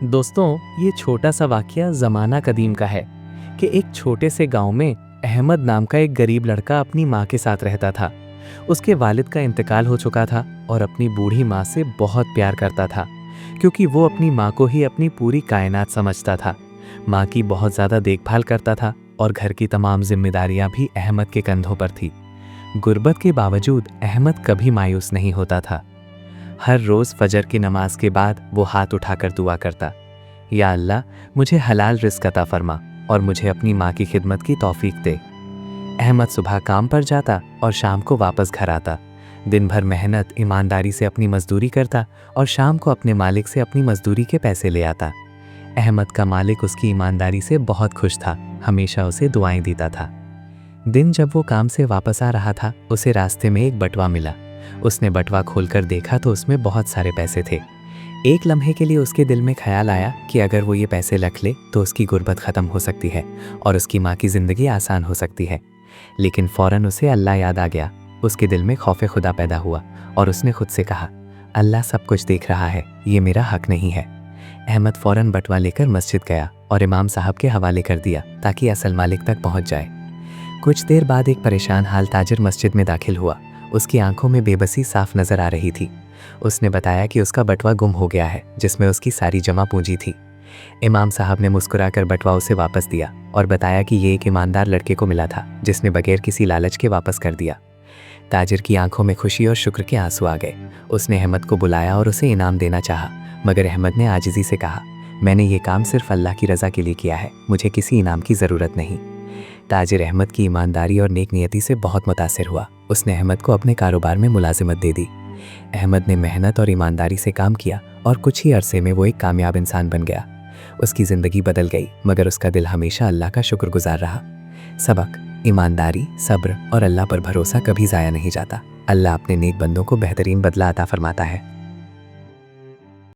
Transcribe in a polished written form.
दोस्तों, ये छोटा सा वाकया ज़माना कदीम का है कि एक छोटे से गांव में अहमद नाम का एक गरीब लड़का अपनी माँ के साथ रहता था। उसके वालिद का इंतकाल हो चुका था और अपनी बूढ़ी माँ से बहुत प्यार करता था, क्योंकि वो अपनी माँ को ही अपनी पूरी कायनात समझता था। माँ की बहुत ज़्यादा देखभाल करता था और घर की तमाम जिम्मेदारियाँ भी अहमद के कंधों पर थी। गुर्बत के बावजूद अहमद कभी मायूस नहीं होता था। हर रोज़ फजर की नमाज के बाद वो हाथ उठाकर दुआ करता, या अल्लाह, मुझे हलाल रिज़्क़ अता फरमा और मुझे अपनी माँ की खिदमत की तौफीक दे। अहमद सुबह काम पर जाता और शाम को वापस घर आता। दिन भर मेहनत ईमानदारी से अपनी मजदूरी करता और शाम को अपने मालिक से अपनी मजदूरी के पैसे ले आता। अहमद का मालिक उसकी ईमानदारी से बहुत खुश था, हमेशा उसे दुआएं देता था। दिन जब वो काम से वापस आ रहा था, उसे रास्ते में एक बटवा मिला। उसने बटवा खोलकर देखा तो उसमें बहुत सारे पैसे थे। एक लम्हे के लिए उसके दिल में ख्याल आया कि अगर वो ये पैसे रख ले तो उसकी गुर्बत ख़त्म हो सकती है और उसकी माँ की ज़िंदगी आसान हो सकती है। लेकिन फ़ौरन उसे अल्लाह याद आ गया। उसके दिल में खौफ खुदा पैदा हुआ और उसने खुद से कहा, अल्लाह सब कुछ देख रहा है, ये मेरा हक नहीं है। अहमद फ़ौरन बटवा लेकर मस्जिद गया और इमाम साहब के हवाले कर दिया ताकि असल मालिक तक पहुँच जाए। कुछ देर बाद एक परेशान हाल ताजिर मस्जिद में दाखिल हुआ। उसकी आंखों में बेबसी साफ नजर आ रही थी। उसने बताया कि उसका बटवा गुम हो गया है, जिसमें उसकी सारी जमा पूंजी थी। इमाम साहब ने मुस्कुराकर बटवा उसे वापस दिया और बताया कि ये एक ईमानदार लड़के को मिला था, जिसने बगैर किसी लालच के वापस कर दिया। ताजिर की आंखों में खुशी और शुक्र के आंसू आ गए। उसने अहमद को बुलाया और उसे इनाम देना चाहा, मगर अहमद ने आजिज़ी से कहा, मैंने ये काम सिर्फ अल्लाह की रज़ा के लिए किया है, मुझे किसी इनाम की ज़रूरत नहीं। ताजिर अहमद की ईमानदारी और नेक नियति से बहुत मुतासिर हुआ। उसने अहमद को अपने कारोबार में मुलाजिमत दे दी। अहमद ने मेहनत और ईमानदारी से काम किया और कुछ ही अरसे में वो एक कामयाब इंसान बन गया। उसकी ज़िंदगी बदल गई, मगर उसका दिल हमेशा अल्लाह का शुक्रगुजार रहा। सबक: ईमानदारी, सब्र और अल्लाह पर भरोसा कभी ज़ाया नहीं जाता। अल्लाह अपने नेक बंदों को बेहतरीन बदला अता फरमाता है।